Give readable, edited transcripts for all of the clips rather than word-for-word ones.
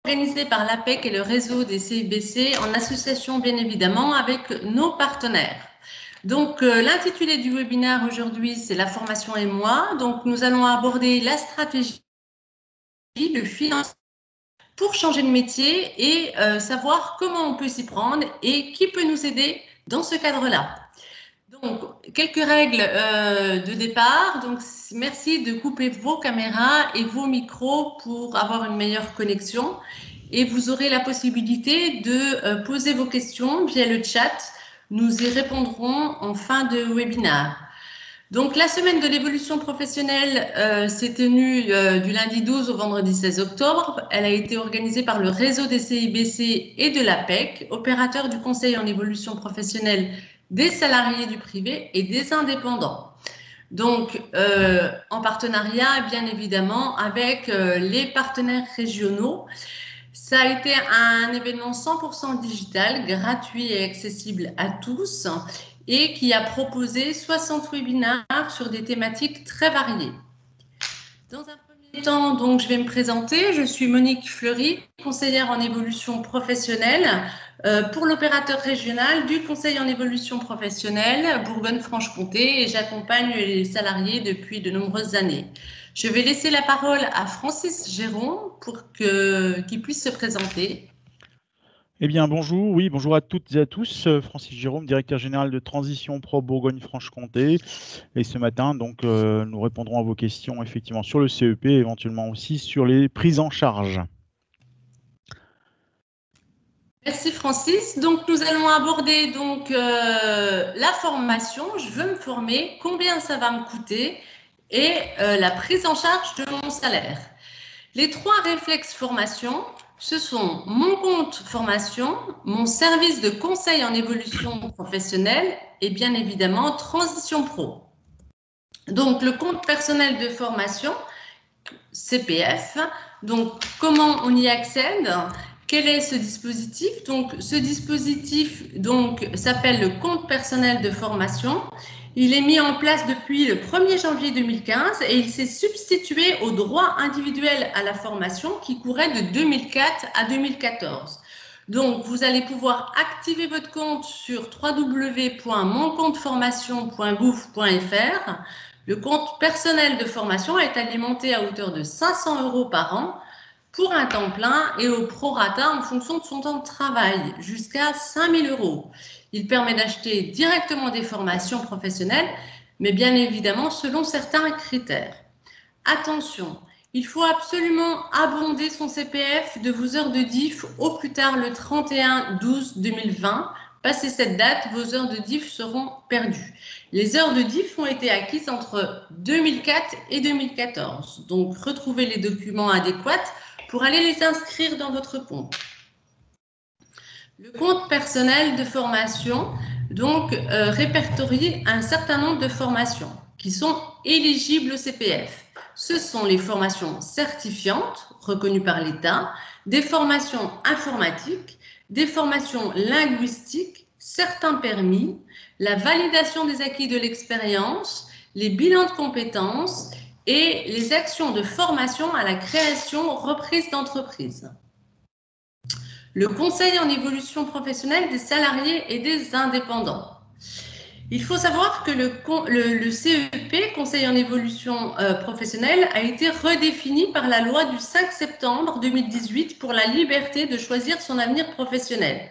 organisé par l'APEC et le réseau des CIBC en association bien évidemment avec nos partenaires. Donc l'intitulé du webinaire aujourd'hui, c'est la formation et moi. Donc nous allons aborder la stratégie, le financement pour changer de métier et savoir comment on peut s'y prendre et qui peut nous aider dans ce cadre-là. Donc, quelques règles de départ. Donc, merci de couper vos caméras et vos micros pour avoir une meilleure connexion. Et vous aurez la possibilité de poser vos questions via le chat. Nous y répondrons en fin de webinaire. Donc, la semaine de l'évolution professionnelle s'est tenue du lundi 12 au vendredi 16 octobre. Elle a été organisée par le réseau des CIBC et de l'APEC, opérateur du conseil en évolution professionnelle des salariés du privé et des indépendants. Donc, en partenariat, bien évidemment, avec les partenaires régionaux. Ça a été un événement 100% digital, gratuit et accessible à tous, et qui a proposé 60 webinaires sur des thématiques très variées. Dans un premier temps, donc, je vais me présenter. Je suis Monique Fleury, conseillère en évolution professionnelle pour l'opérateur régional du Conseil en évolution professionnelle Bourgogne-Franche-Comté et j'accompagne les salariés depuis de nombreuses années. Je vais laisser la parole à Francis Géron pour qu'il puisse se présenter. Eh bien, bonjour, oui, bonjour à toutes et à tous. Francis Jérôme, directeur général de Transition Pro Bourgogne-Franche-Comté. Et ce matin, donc, nous répondrons à vos questions effectivement sur le CEP, éventuellement aussi sur les prises en charge. Merci Francis. Donc, nous allons aborder donc, la formation. Je veux me former, combien ça va me coûter et la prise en charge de mon salaire. Les trois réflexes formation, ce sont mon compte formation, mon service de conseil en évolution professionnelle et bien évidemment Transition Pro. Donc, le compte personnel de formation, CPF. Donc, comment on y accède ? Quel est ce dispositif ? Donc, ce dispositif s'appelle le compte personnel de formation. Il est mis en place depuis le 1er janvier 2015 et il s'est substitué au droit individuel à la formation qui courait de 2004 à 2014. Donc, vous allez pouvoir activer votre compte sur www.moncompteformation.gouv.fr. Le compte personnel de formation est alimenté à hauteur de 500 € par an pour un temps plein et au prorata en fonction de son temps de travail, jusqu'à 5 000 €. Il permet d'acheter directement des formations professionnelles, mais bien évidemment selon certains critères. Attention, il faut absolument abonder son CPF de vos heures de DIF au plus tard le 31/12/2020. Passé cette date, vos heures de DIF seront perdues. Les heures de DIF ont été acquises entre 2004 et 2014. Donc, retrouvez les documents adéquats pour aller les inscrire dans votre compte. Le compte personnel de formation répertorie un certain nombre de formations qui sont éligibles au CPF. Ce sont les formations certifiantes reconnues par l'État, des formations informatiques, des formations linguistiques, certains permis, la validation des acquis de l'expérience, les bilans de compétences et les actions de formation à la création, reprise d'entreprise. Le conseil en évolution professionnelle des salariés et des indépendants. Il faut savoir que le CEP, Conseil en évolution professionnelle, a été redéfini par la loi du 5 septembre 2018 pour la liberté de choisir son avenir professionnel.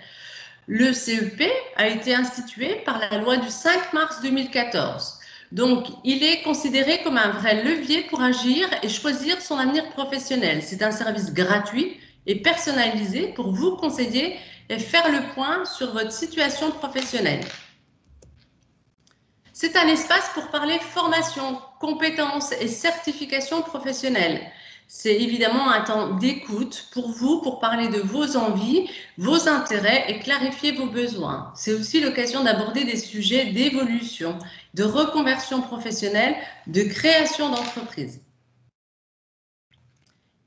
Le CEP a été institué par la loi du 5 mars 2014. Donc, il est considéré comme un vrai levier pour agir et choisir son avenir professionnel. C'est un service gratuit et personnalisé pour vous conseiller et faire le point sur votre situation professionnelle. C'est un espace pour parler formation, compétences et certification professionnelle. C'est évidemment un temps d'écoute pour vous, pour parler de vos envies, vos intérêts et clarifier vos besoins. C'est aussi l'occasion d'aborder des sujets d'évolution, de reconversion professionnelle, de création d'entreprise.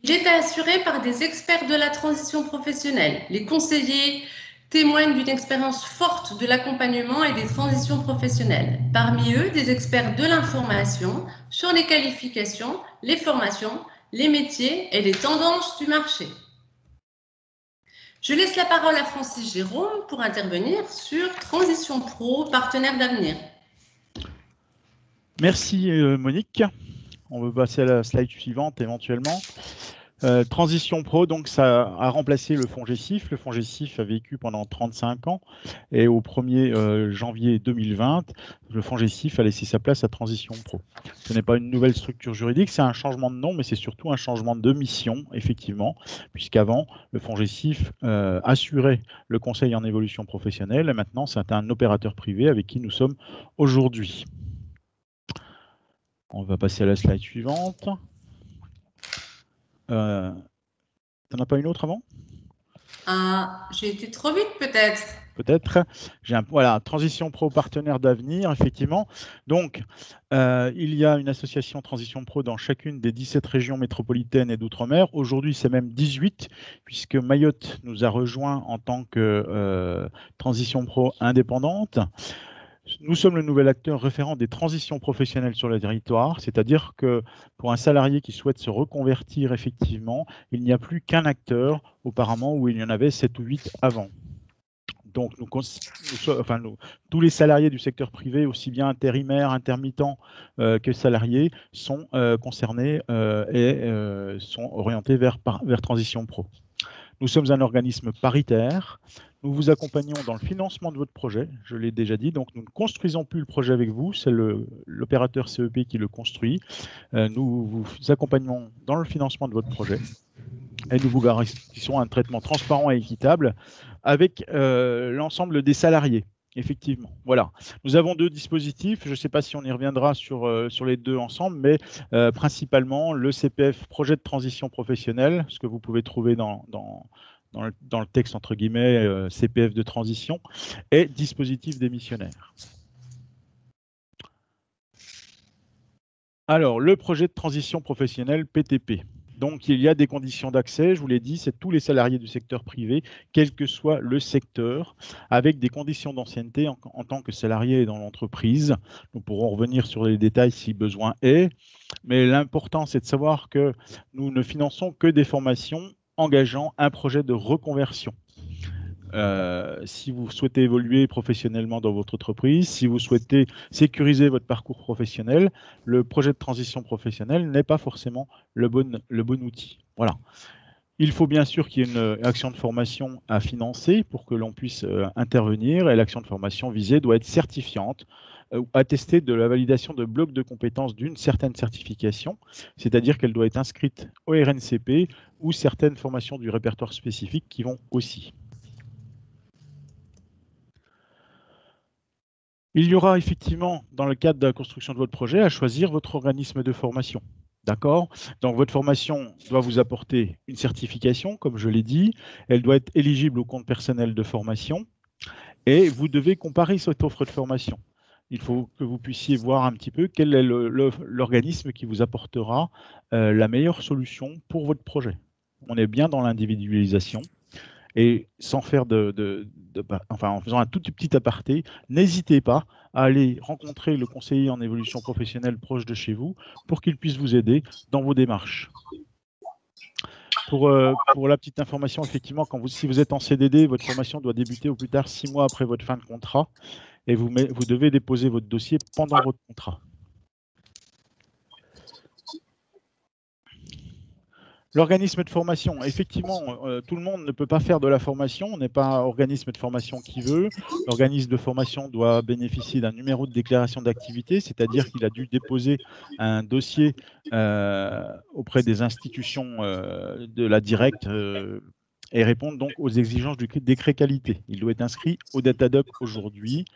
Il est assuré par des experts de la transition professionnelle. Les conseillers témoignent d'une expérience forte de l'accompagnement et des transitions professionnelles. Parmi eux, des experts de l'information sur les qualifications, les formations, les métiers et les tendances du marché. Je laisse la parole à Francis Jérôme pour intervenir sur Transition Pro, partenaire d'avenir. Merci Monique. On va passer à la slide suivante éventuellement. Transition Pro, donc ça a remplacé le fonds GESIF. Le fonds GESIF a vécu pendant 35 ans et au 1er janvier 2020, le fonds GESIF a laissé sa place à Transition Pro. Ce n'est pas une nouvelle structure juridique, c'est un changement de nom, mais c'est surtout un changement de mission, effectivement, puisqu'avant, le fonds GESIF assurait le conseil en évolution professionnelle et maintenant, c'est un opérateur privé avec qui nous sommes aujourd'hui. On va passer à la slide suivante. T'en as pas une autre avant? J'ai été trop vite peut-être. Peut-être. Voilà, Transition Pro, partenaire d'avenir, effectivement. Donc, il y a une association Transition Pro dans chacune des 17 régions métropolitaines et d'outre-mer. Aujourd'hui, c'est même 18, puisque Mayotte nous a rejoint en tant que Transition Pro indépendante. Nous sommes le nouvel acteur référent des transitions professionnelles sur le territoire, c'est-à-dire que pour un salarié qui souhaite se reconvertir effectivement, il n'y a plus qu'un acteur auparavant où il y en avait 7 ou 8 avant. Donc, tous les salariés du secteur privé, aussi bien intérimaires, intermittents que salariés, sont concernés et sont orientés vers Transition Pro. Nous sommes un organisme paritaire. Nous vous accompagnons dans le financement de votre projet, je l'ai déjà dit. Donc, nous ne construisons plus le projet avec vous, c'est l'opérateur CEP qui le construit. Nous vous accompagnons dans le financement de votre projet et nous vous garantissons un traitement transparent et équitable avec l'ensemble des salariés. Effectivement, voilà. Nous avons 2 dispositifs. Je ne sais pas si on y reviendra sur les 2 ensemble, mais principalement le CPF, projet de transition professionnelle, ce que vous pouvez trouver dans le texte, entre guillemets, CPF de transition, et dispositif démissionnaire. Alors, le projet de transition professionnelle PTP. Donc, il y a des conditions d'accès, je vous l'ai dit, c'est tous les salariés du secteur privé, quel que soit le secteur, avec des conditions d'ancienneté en tant que salarié dans l'entreprise. Nous pourrons revenir sur les détails si besoin est, mais l'important, c'est de savoir que nous ne finançons que des formations engageant un projet de reconversion. Si vous souhaitez évoluer professionnellement dans votre entreprise, si vous souhaitez sécuriser votre parcours professionnel, le projet de transition professionnelle n'est pas forcément le bon outil. Voilà. Il faut bien sûr qu'il y ait une action de formation à financer pour que l'on puisse intervenir, et l'action de formation visée doit être certifiante, attester de la validation de blocs de compétences d'une certaine certification, c'est-à-dire qu'elle doit être inscrite au RNCP ou certaines formations du répertoire spécifique qui vont aussi. Il y aura effectivement, dans le cadre de la construction de votre projet, à choisir votre organisme de formation. D'accord? Donc, votre formation doit vous apporter une certification, comme je l'ai dit. Elle doit être éligible au compte personnel de formation. Et vous devez comparer cette offre de formation. Il faut que vous puissiez voir un petit peu quel est l'organisme qui vous apportera la meilleure solution pour votre projet. On est bien dans l'individualisation. Et sans faire en faisant un tout petit aparté, n'hésitez pas à aller rencontrer le conseiller en évolution professionnelle proche de chez vous pour qu'il puisse vous aider dans vos démarches. Pour la petite information, effectivement, si vous êtes en CDD, votre formation doit débuter au plus tard 6 mois après votre fin de contrat et vous devez déposer votre dossier pendant votre contrat. L'organisme de formation, effectivement, tout le monde ne peut pas faire de la formation, on n'est pas un organisme de formation qui veut. L'organisme de formation doit bénéficier d'un numéro de déclaration d'activité, c'est-à-dire qu'il a dû déposer un dossier auprès des institutions de la directe et répondre donc aux exigences du décret qualité. Il doit être inscrit au Datadoc aujourd'hui.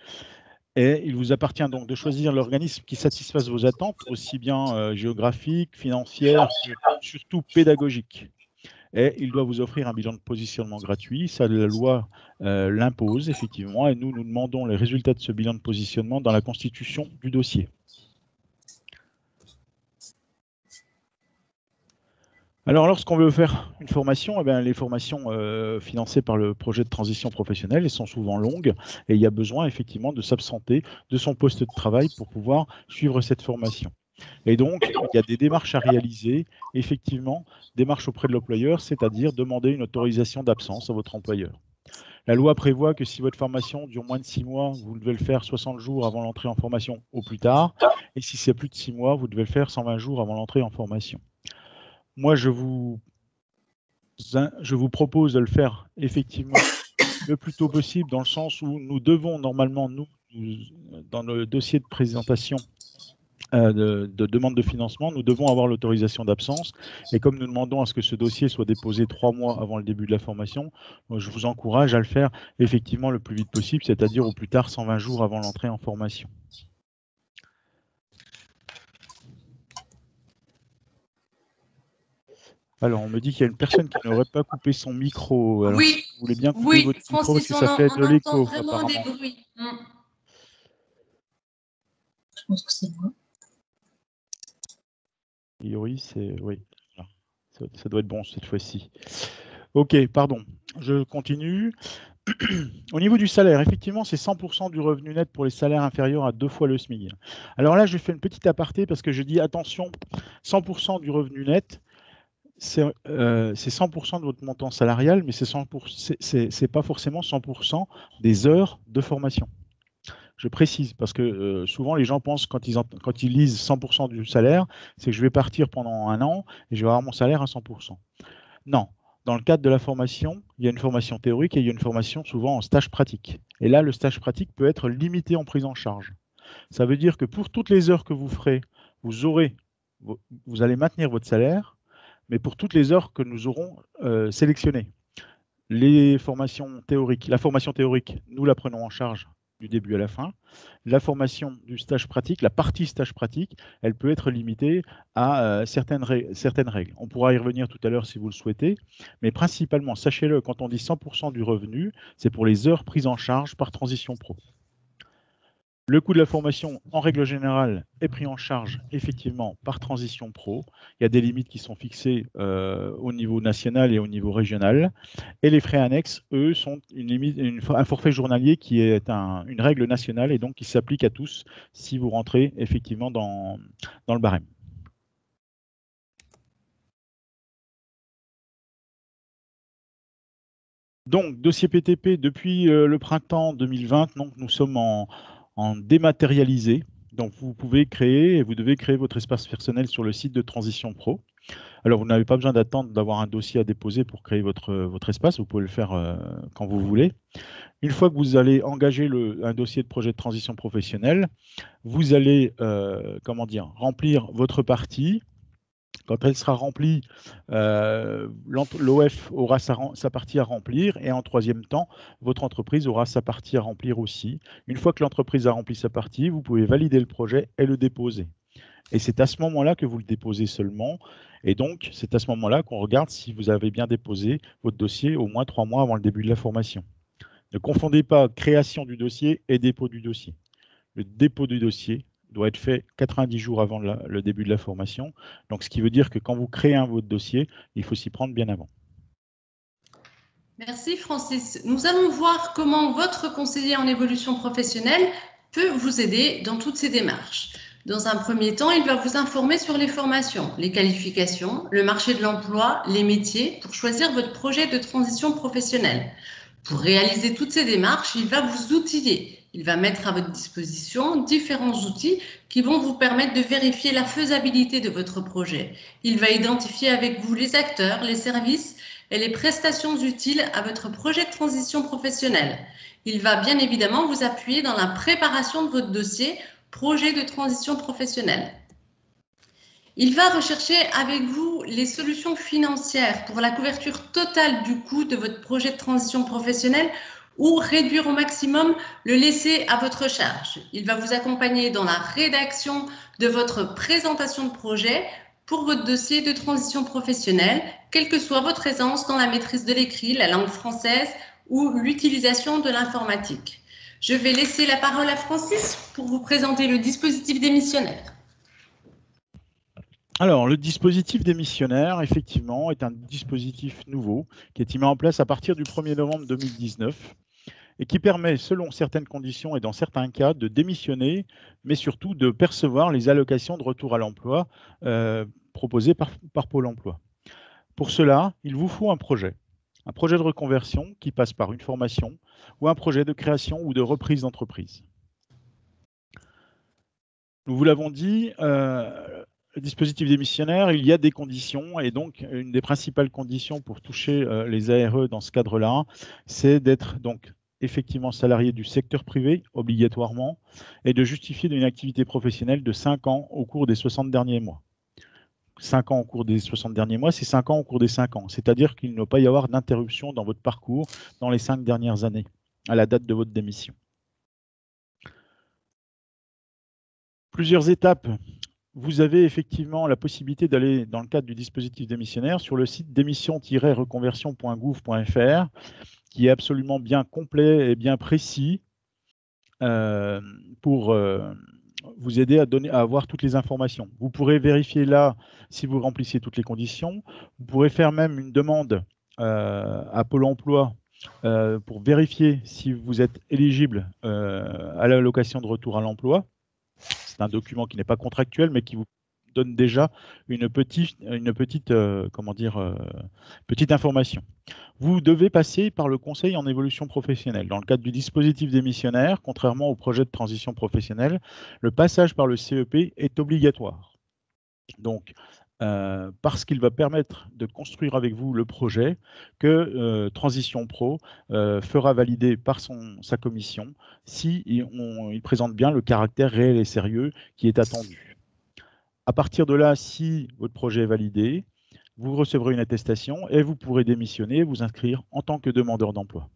Et il vous appartient donc de choisir l'organisme qui satisfasse vos attentes, aussi bien géographiques, financières, surtout pédagogiques. Et il doit vous offrir un bilan de positionnement gratuit. Ça, la loi l'impose, effectivement, et nous demandons les résultats de ce bilan de positionnement dans la constitution du dossier. Alors, lorsqu'on veut faire une formation, eh bien, les formations financées par le projet de transition professionnelle, elles sont souvent longues et il y a besoin effectivement de s'absenter de son poste de travail pour pouvoir suivre cette formation. Et donc, il y a des démarches à réaliser, effectivement, démarches auprès de l'employeur, c'est-à-dire demander une autorisation d'absence à votre employeur. La loi prévoit que si votre formation dure moins de 6 mois, vous devez le faire 60 jours avant l'entrée en formation au plus tard. Et si c'est plus de 6 mois, vous devez le faire 120 jours avant l'entrée en formation. Moi, je vous propose de le faire effectivement le plus tôt possible, dans le sens où nous devons normalement, nous dans le dossier de présentation de demande de financement, nous devons avoir l'autorisation d'absence. Et comme nous demandons à ce que ce dossier soit déposé 3 mois avant le début de la formation, je vous encourage à le faire effectivement le plus vite possible, c'est-à-dire au plus tard 120 jours avant l'entrée en formation. Alors, on me dit qu'il y a une personne qui n'aurait pas coupé son micro. Alors, Oui, vous voulez bien couper oui, votre micro Francis, parce que ça fait de on entend l'écho, vraiment apparemment. des bruits. Je pense que c'est moi. Oui, c'est oui. Ça doit être bon cette fois-ci. Ok, pardon. Je continue. Au niveau du salaire, effectivement, c'est 100% du revenu net pour les salaires inférieurs à 2 fois le SMIC. Alors là, je fais une petite aparté parce que je dis attention, 100% du revenu net, c'est 100% de votre montant salarial, mais c'est pas forcément 100% des heures de formation. Je précise parce que souvent les gens pensent quand ils lisent 100% du salaire, c'est que je vais partir pendant un an et je vais avoir mon salaire à 100%. Non. Dans le cadre de la formation, il y a une formation théorique et il y a une formation souvent en stage pratique. Et là, le stage pratique peut être limité en prise en charge. Ça veut dire que pour toutes les heures que vous ferez, vous allez maintenir votre salaire, mais pour toutes les heures que nous aurons sélectionnées. Les formations théoriques, la formation théorique, nous la prenons en charge du début à la fin. La formation du stage pratique, la partie stage pratique, elle peut être limitée à certaines règles. On pourra y revenir tout à l'heure si vous le souhaitez, mais principalement, sachez-le, quand on dit 100% du revenu, c'est pour les heures prises en charge par Transition Pro. Le coût de la formation, en règle générale, est pris en charge effectivement par Transition Pro. Il y a des limites qui sont fixées au niveau national et au niveau régional. Et les frais annexes, eux, sont un forfait journalier qui est une règle nationale et donc qui s'applique à tous si vous rentrez effectivement dans le barème. Donc, dossier PTP depuis le printemps 2020, donc nous sommes en dématérialisé. Donc, vous pouvez créer et vous devez créer votre espace personnel sur le site de Transition Pro. Alors, vous n'avez pas besoin d'attendre d'avoir un dossier à déposer pour créer votre espace. Vous pouvez le faire quand vous voulez. Une fois que vous allez engager un dossier de projet de transition professionnelle, vous allez remplir votre partie. Quand elle sera remplie, l'OF aura sa partie à remplir et en troisième temps, votre entreprise aura sa partie à remplir aussi. Une fois que l'entreprise a rempli sa partie, vous pouvez valider le projet et le déposer. Et c'est à ce moment-là que vous le déposez seulement. Et donc, c'est à ce moment-là qu'on regarde si vous avez bien déposé votre dossier au moins 3 mois avant le début de la formation. Ne confondez pas création du dossier et dépôt du dossier. Le dépôt du dossier doit être fait 90 jours avant le début de la formation. Donc, ce qui veut dire que quand vous créez votre dossier, il faut s'y prendre bien avant. Merci Francis. Nous allons voir comment votre conseiller en évolution professionnelle peut vous aider dans toutes ces démarches. Dans un premier temps, il va vous informer sur les formations, les qualifications, le marché de l'emploi, les métiers pour choisir votre projet de transition professionnelle. Pour réaliser toutes ces démarches, il va vous outiller. Il va mettre à votre disposition différents outils qui vont vous permettre de vérifier la faisabilité de votre projet. Il va identifier avec vous les acteurs, les services et les prestations utiles à votre projet de transition professionnelle. Il va bien évidemment vous appuyer dans la préparation de votre dossier projet de transition professionnelle. Il va rechercher avec vous les solutions financières pour la couverture totale du coût de votre projet de transition professionnelle ou réduire au maximum le laisser à votre charge. Il va vous accompagner dans la rédaction de votre présentation de projet pour votre dossier de transition professionnelle, quelle que soit votre aisance dans la maîtrise de l'écrit, la langue française ou l'utilisation de l'informatique. Je vais laisser la parole à Francis pour vous présenter le dispositif démissionnaire. Alors, le dispositif démissionnaire, effectivement, est un dispositif nouveau qui est mis en place à partir du 1er novembre 2019 et qui permet, selon certaines conditions et dans certains cas, de démissionner, mais surtout de percevoir les allocations de retour à l'emploi proposées par Pôle emploi. Pour cela, il vous faut un projet de reconversion qui passe par une formation ou un projet de création ou de reprise d'entreprise. Nous vous l'avons dit, le dispositif démissionnaire, il y a des conditions et donc une des principales conditions pour toucher les ARE dans ce cadre-là, c'est d'être donc effectivement salarié du secteur privé obligatoirement et de justifier d'une activité professionnelle de 5 ans au cours des 60 derniers mois. 5 ans au cours des 60 derniers mois, c'est 5 ans au cours des 5 ans. C'est-à-dire qu'il ne doit pas y avoir d'interruption dans votre parcours dans les 5 dernières années, à la date de votre démission. Plusieurs étapes. Vous avez effectivement la possibilité d'aller, dans le cadre du dispositif démissionnaire, sur le site démission-reconversion.gouv.fr, qui est absolument bien complet et bien précis pour vous aider à avoir toutes les informations. Vous pourrez vérifier là si vous remplissez toutes les conditions. Vous pourrez faire même une demande à Pôle emploi pour vérifier si vous êtes éligible à l'allocation de retour à l'emploi. C'est un document qui n'est pas contractuel, mais qui vous donne déjà une petite information. Vous devez passer par le conseil en évolution professionnelle. Dans le cadre du dispositif démissionnaire, contrairement au projet de transition professionnelle, le passage par le CEP est obligatoire. Donc, parce qu'il va permettre de construire avec vous le projet que Transition Pro fera valider par sa commission si il présente bien le caractère réel et sérieux qui est attendu. À partir de là, si votre projet est validé, vous recevrez une attestation et vous pourrez démissionner et vous inscrire en tant que demandeur d'emploi.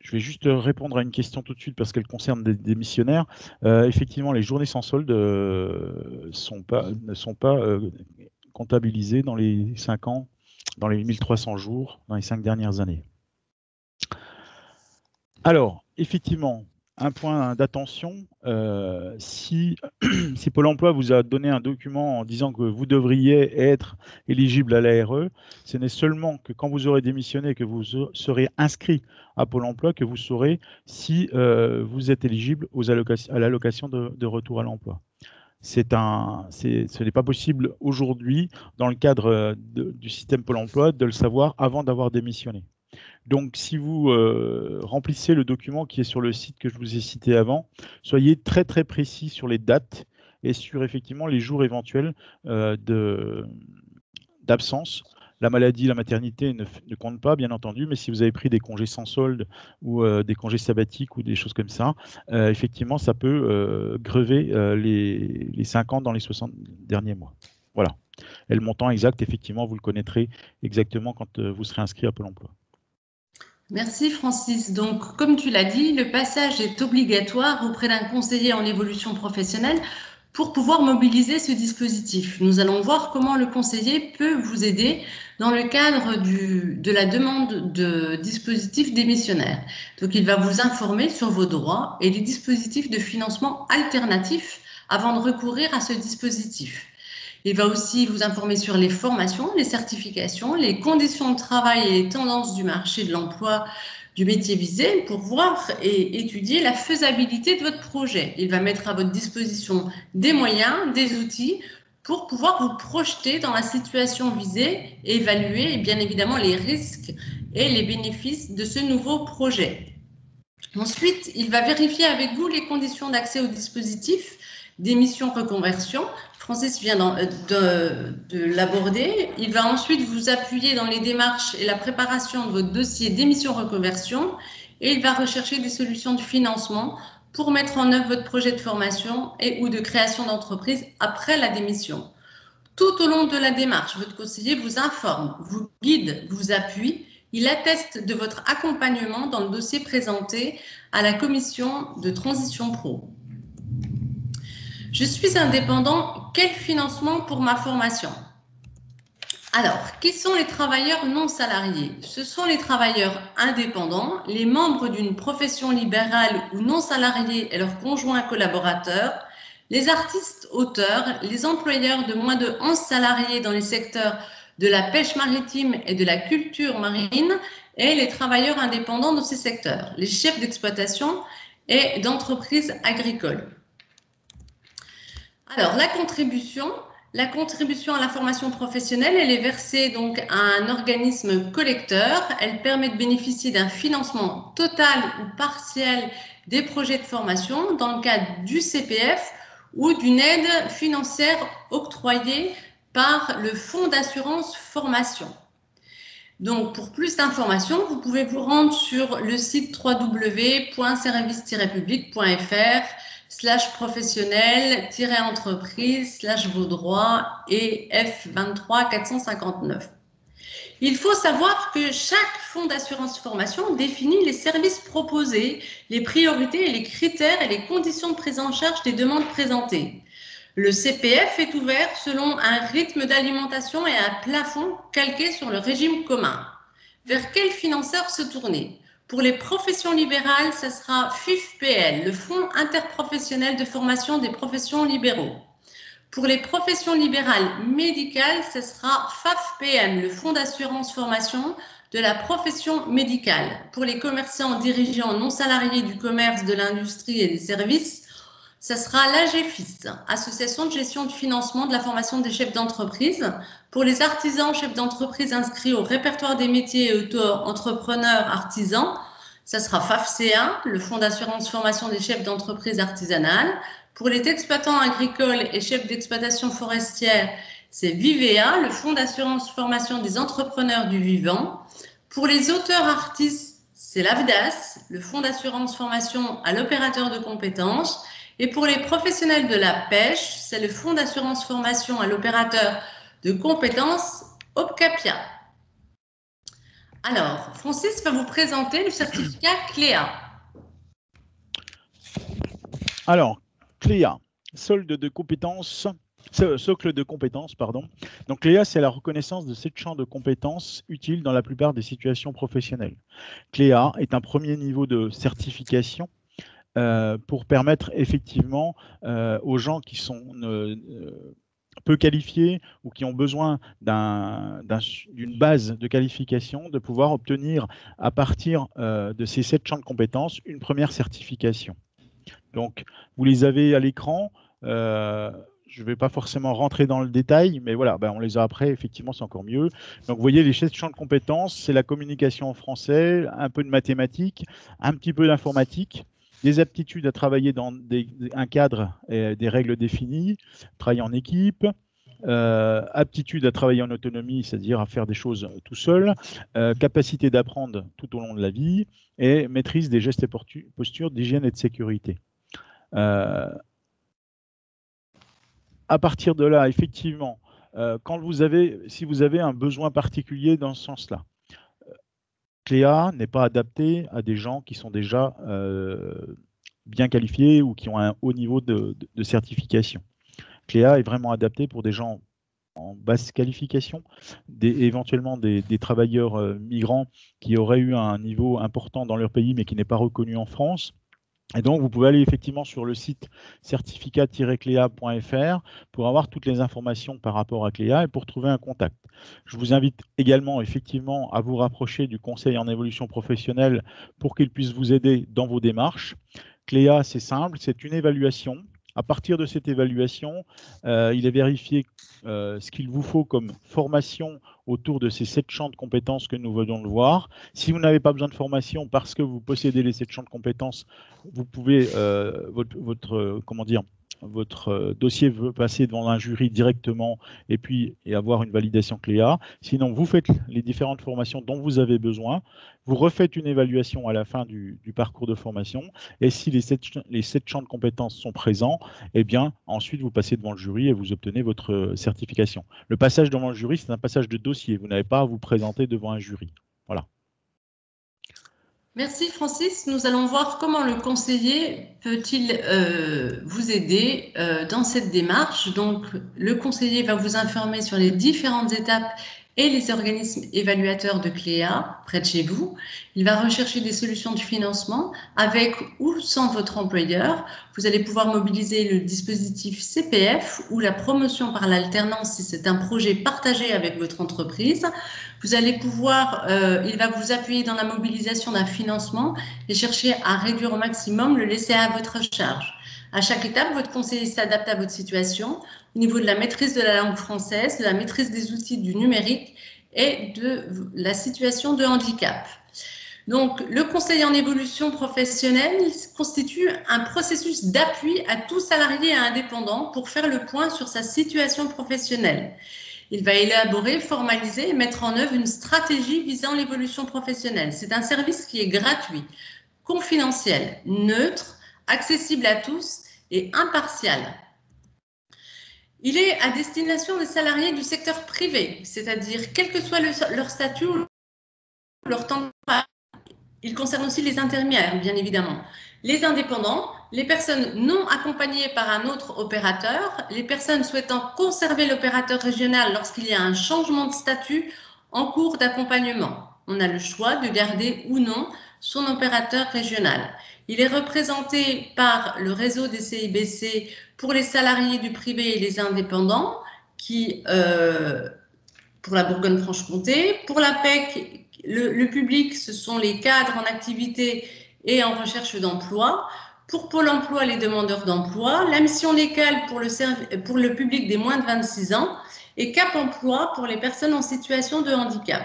Je vais juste répondre à une question tout de suite parce qu'elle concerne des démissionnaires. Effectivement, les journées sans solde ne sont pas comptabilisées dans les 5 ans, dans les 1300 jours, dans les 5 dernières années. Alors, effectivement, un point d'attention, si Pôle emploi vous a donné un document en disant que vous devriez être éligible à l'ARE, ce n'est seulement que quand vous aurez démissionné et que vous serez inscrit à Pôle emploi que vous saurez si vous êtes éligible à l'allocation de retour à l'emploi. Ce n'est pas possible aujourd'hui, dans le cadre du système Pôle emploi, de le savoir avant d'avoir démissionné. Donc, si vous remplissez le document qui est sur le site que je vous ai cité avant, soyez très très précis sur les dates et sur effectivement les jours éventuels d'absence. La maladie, la maternité ne compte pas, bien entendu, mais si vous avez pris des congés sans solde ou des congés sabbatiques ou des choses comme ça, effectivement, ça peut grever les 5 ans dans les 60 derniers mois. Voilà. Et le montant exact, effectivement, vous le connaîtrez exactement quand vous serez inscrit à Pôle emploi. Merci Francis. Donc, comme tu l'as dit, le passage est obligatoire auprès d'un conseiller en évolution professionnelle pour pouvoir mobiliser ce dispositif. Nous allons voir comment le conseiller peut vous aider dans le cadre de la demande de dispositif démissionnaire. Donc, il va vous informer sur vos droits et les dispositifs de financement alternatifs avant de recourir à ce dispositif. Il va aussi vous informer sur les formations, les certifications, les conditions de travail et les tendances du marché de l'emploi du métier visé pour voir et étudier la faisabilité de votre projet. Il va mettre à votre disposition des moyens, des outils pour pouvoir vous projeter dans la situation visée et évaluer bien évidemment les risques et les bénéfices de ce nouveau projet. Ensuite, il va vérifier avec vous les conditions d'accès au dispositif démission reconversion. Francis vient de l'aborder. Il va ensuite vous appuyer dans les démarches et la préparation de votre dossier démission reconversion et il va rechercher des solutions de financement pour mettre en œuvre votre projet de formation et ou de création d'entreprise après la démission. Tout au long de la démarche, votre conseiller vous informe, vous guide, vous appuie. Il atteste de votre accompagnement dans le dossier présenté à la commission de transition pro. Je suis indépendant, quel financement pour ma formation? Alors, qui sont les travailleurs non salariés? Ce sont les travailleurs indépendants, les membres d'une profession libérale ou non salariée et leurs conjoints collaborateurs, les artistes auteurs, les employeurs de moins de 11 salariés dans les secteurs de la pêche maritime et de la culture marine et les travailleurs indépendants dans ces secteurs, les chefs d'exploitation et d'entreprises agricoles. Alors, la contribution à la formation professionnelle, elle est versée donc à un organisme collecteur. Elle permet de bénéficier d'un financement total ou partiel des projets de formation dans le cadre du CPF ou d'une aide financière octroyée par le Fonds d'assurance formation. Donc, pour plus d'informations, vous pouvez vous rendre sur le site www.service-public.fr/professionnel-entreprise/vos droits et F23 459. Il faut savoir que chaque fonds d'assurance formation définit les services proposés, les priorités et les critères et les conditions de prise en charge des demandes présentées. Le CPF est ouvert selon un rythme d'alimentation et un plafond calqué sur le régime commun. Vers quel financeur se tourner? Pour les professions libérales, ce sera FIFPL, le Fonds interprofessionnel de formation des professions libéraux. Pour les professions libérales médicales, ce sera FAFPM, le Fonds d'assurance formation de la profession médicale. Pour les commerçants dirigeants non salariés du commerce, de l'industrie et des services, ce sera l'AGFIS, Association de gestion de financement de la formation des chefs d'entreprise. Pour les artisans chefs d'entreprise inscrits au répertoire des métiers et auto-entrepreneurs artisans, ce sera FAFCA, le Fonds d'assurance formation des chefs d'entreprise artisanales. Pour les exploitants agricoles et chefs d'exploitation forestière, c'est Vivea, le Fonds d'assurance formation des entrepreneurs du vivant. Pour les auteurs artistes, c'est l'AVDAS, le Fonds d'assurance formation à l'opérateur de compétences. Et pour les professionnels de la pêche, c'est le Fonds d'assurance formation à l'opérateur de compétences OPCAPIA. Alors, Francis va vous présenter le certificat CLEA. Alors, CLEA, socle de compétences, pardon. Donc, CLEA, c'est la reconnaissance de 7 champs de compétences utiles dans la plupart des situations professionnelles. CLEA est un premier niveau de certification pour permettre effectivement aux gens qui sont peu qualifiés ou qui ont besoin d'une base de qualification de pouvoir obtenir à partir de ces 7 champs de compétences une première certification. Donc, vous les avez à l'écran. Je ne vais pas forcément rentrer dans le détail, mais voilà, on les a après, effectivement, c'est encore mieux. Donc, vous voyez, les 7 champs de compétences, c'est la communication en français, un peu de mathématiques, un petit peu d'informatique, des aptitudes à travailler dans un cadre et des règles définies, travailler en équipe, aptitude à travailler en autonomie, c'est-à-dire à faire des choses tout seul, capacité d'apprendre tout au long de la vie et maîtrise des gestes et postures d'hygiène et de sécurité. À partir de là, effectivement, si vous avez un besoin particulier dans ce sens-là, CLEA n'est pas adapté à des gens qui sont déjà bien qualifiés ou qui ont un haut niveau de certification. CLEA est vraiment adapté pour des gens en basse qualification, éventuellement des travailleurs migrants qui auraient eu un niveau important dans leur pays mais qui n'est pas reconnu en France. Et donc, vous pouvez aller effectivement sur le site certificat-clea.fr pour avoir toutes les informations par rapport à CLEA et pour trouver un contact. Je vous invite également effectivement à vous rapprocher du conseil en évolution professionnelle pour qu'il puisse vous aider dans vos démarches. CLEA, c'est simple, c'est une évaluation. À partir de cette évaluation, il est vérifié ce qu'il vous faut comme formation autour de ces 7 champs de compétences que nous venons de voir. Si vous n'avez pas besoin de formation parce que vous possédez les 7 champs de compétences, vous pouvez, votre dossier veut passer devant un jury directement et avoir une validation CLEA. Sinon, vous faites les différentes formations dont vous avez besoin. Vous refaites une évaluation à la fin du parcours de formation. Et si les 7 champs de compétences sont présents, eh bien, ensuite, vous passez devant le jury et vous obtenez votre certification. Le passage devant le jury, c'est un passage de dossier. Vous n'avez pas à vous présenter devant un jury. Voilà. Merci Francis. Nous allons voir comment le conseiller peut-il vous aider dans cette démarche. Donc, le conseiller va vous informer sur les différentes étapes et les organismes évaluateurs de Cléa près de chez vous. Il va rechercher des solutions de financement avec ou sans votre employeur. Vous allez pouvoir mobiliser le dispositif CPF ou la promotion par l'alternance si c'est un projet partagé avec votre entreprise. Vous allez pouvoir, il va vous appuyer dans la mobilisation d'un financement et chercher à réduire au maximum le laisser à votre charge. À chaque étape, votre conseiller s'adapte à votre situation au niveau de la maîtrise de la langue française, de la maîtrise des outils du numérique et de la situation de handicap. Donc, le conseil en évolution professionnelle constitue un processus d'appui à tout salarié et indépendant pour faire le point sur sa situation professionnelle. Il va élaborer, formaliser et mettre en œuvre une stratégie visant l'évolution professionnelle. C'est un service qui est gratuit, confidentiel, neutre, accessible à tous et impartial. Il est à destination des salariés du secteur privé, c'est-à-dire quel que soit leur statut ou leur temps de travail. Il concerne aussi les intérimaires, bien évidemment. Les indépendants, les personnes non accompagnées par un autre opérateur, les personnes souhaitant conserver l'opérateur régional lorsqu'il y a un changement de statut en cours d'accompagnement. On a le choix de garder ou non son opérateur régional. Il est représenté par le réseau des CIBC pour les salariés du privé et les indépendants, qui, pour la Bourgogne-Franche-Comté. Pour la PEC, le public, ce sont les cadres en activité et en recherche d'emploi. Pour Pôle emploi, les demandeurs d'emploi. La mission locale pour le public des moins de 26 ans. Et Cap emploi pour les personnes en situation de handicap.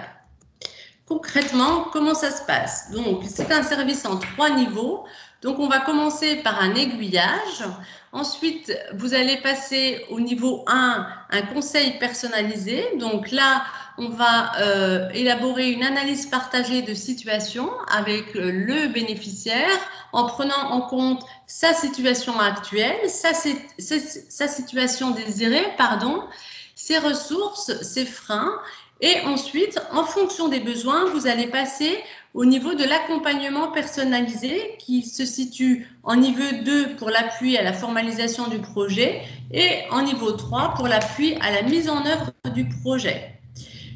Concrètement, comment ça se passe? Donc, c'est un service en 3 niveaux. Donc, on va commencer par un aiguillage. Ensuite, vous allez passer au niveau 1, un conseil personnalisé. Donc là, on va élaborer une analyse partagée de situation avec le bénéficiaire en prenant en compte sa situation actuelle, sa situation désirée, ses ressources, ses freins. Et ensuite, en fonction des besoins, vous allez passer au niveau de l'accompagnement personnalisé qui se situe en niveau 2 pour l'appui à la formalisation du projet et en niveau 3 pour l'appui à la mise en œuvre du projet.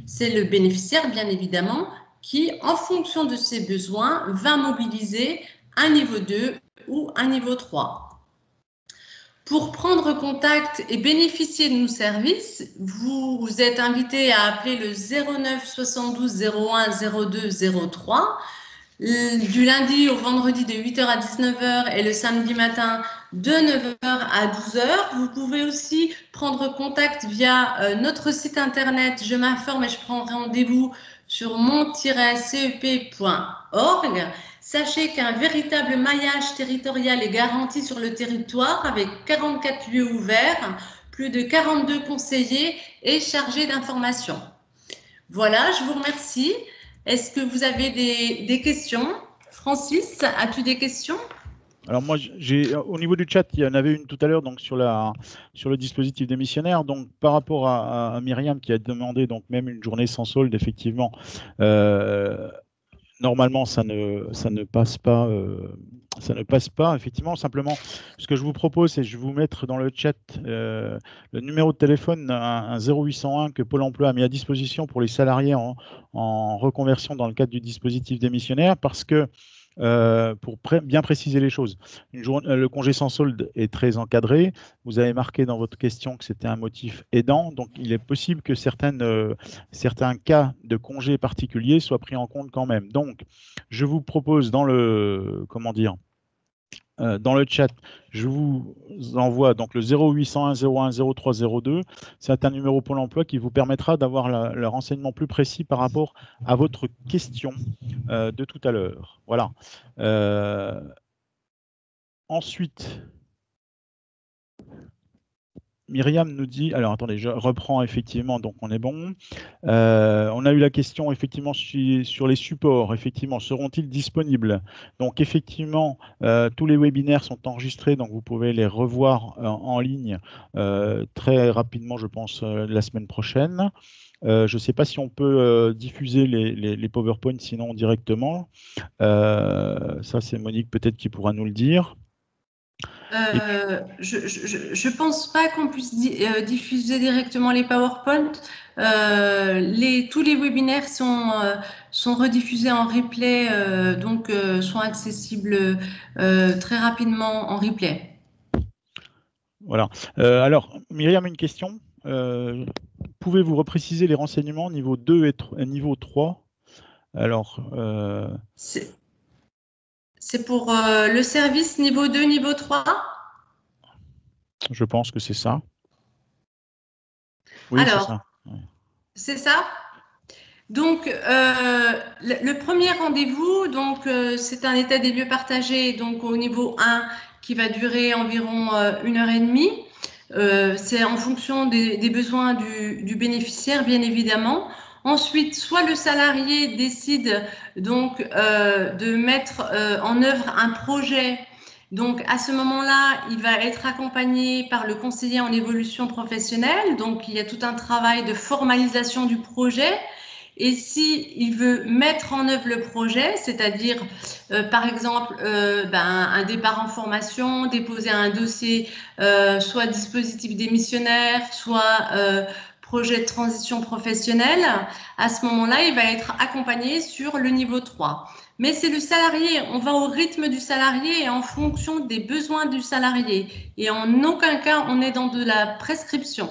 C'est le bénéficiaire, bien évidemment, qui, en fonction de ses besoins, va mobiliser un niveau 2 ou un niveau 3. Pour prendre contact et bénéficier de nos services, vous êtes invité à appeler le 09 72 01 02 03 du lundi au vendredi de 8h à 19h et le samedi matin de 9h à 12h. Vous pouvez aussi prendre contact via notre site internet. Je m'informe et je prends rendez-vous sur mon-cep.org. Sachez qu'un véritable maillage territorial est garanti sur le territoire avec 44 lieux ouverts, plus de 42 conseillers et chargés d'information. Voilà, je vous remercie. Est-ce que vous avez des questions? Francis, as-tu des questions? Alors moi, au niveau du chat, il y en avait une tout à l'heure donc sur le dispositif démissionnaire. Donc par rapport à Myriam qui a demandé donc même une journée sans solde, effectivement, normalement ça ne passe pas. Ça ne passe pas, effectivement. Simplement, ce que je vous propose, c'est que je vais vous mettre dans le chat le numéro de téléphone, un 0801 que Pôle emploi a mis à disposition pour les salariés en reconversion dans le cadre du dispositif démissionnaire, parce que pour bien préciser les choses, le congé sans solde est très encadré. Vous avez marqué dans votre question que c'était un motif aidant, donc il est possible que certains cas de congés particuliers soient pris en compte quand même. Donc, je vous propose dans le chat, je vous envoie donc le 0801 01 03 02. C'est un numéro Pôle emploi qui vous permettra d'avoir le renseignement plus précis par rapport à votre question de tout à l'heure. Voilà. Ensuite, Myriam nous dit, alors attendez, je reprends effectivement, donc on est bon. On a eu la question effectivement sur les supports, effectivement, seront-ils disponibles? Donc effectivement, tous les webinaires sont enregistrés, donc vous pouvez les revoir en ligne très rapidement, je pense, la semaine prochaine. Je ne sais pas si on peut diffuser les PowerPoint sinon directement. Ça, c'est Monique peut-être qui pourra nous le dire. Je pense pas qu'on puisse diffuser directement les PowerPoint. Tous les webinaires sont rediffusés en replay, donc sont accessibles très rapidement en replay. Voilà. Alors, Myriam, une question. Pouvez-vous repréciser les renseignements niveau 2 et niveau 3? Alors, c'est pour le service niveau 2, niveau 3? je pense que c'est ça. Oui, c'est Alors, ça. Ouais. c'est ça? Donc, le premier rendez-vous, donc c'est un état des lieux partagé, donc au niveau 1, qui va durer environ 1h30. C'est en fonction des besoins du bénéficiaire, bien évidemment. Ensuite, soit le salarié décide donc de mettre en œuvre un projet. Donc, à ce moment-là, il va être accompagné par le conseiller en évolution professionnelle. Donc, il y a tout un travail de formalisation du projet. Et si il veut mettre en œuvre le projet, c'est-à-dire par exemple un départ en formation, déposer un dossier, soit dispositif démissionnaire, soit projet de transition professionnelle, à ce moment-là, il va être accompagné sur le niveau 3. Mais c'est le salarié, on va au rythme du salarié et en fonction des besoins du salarié. Et en aucun cas, on est dans de la prescription.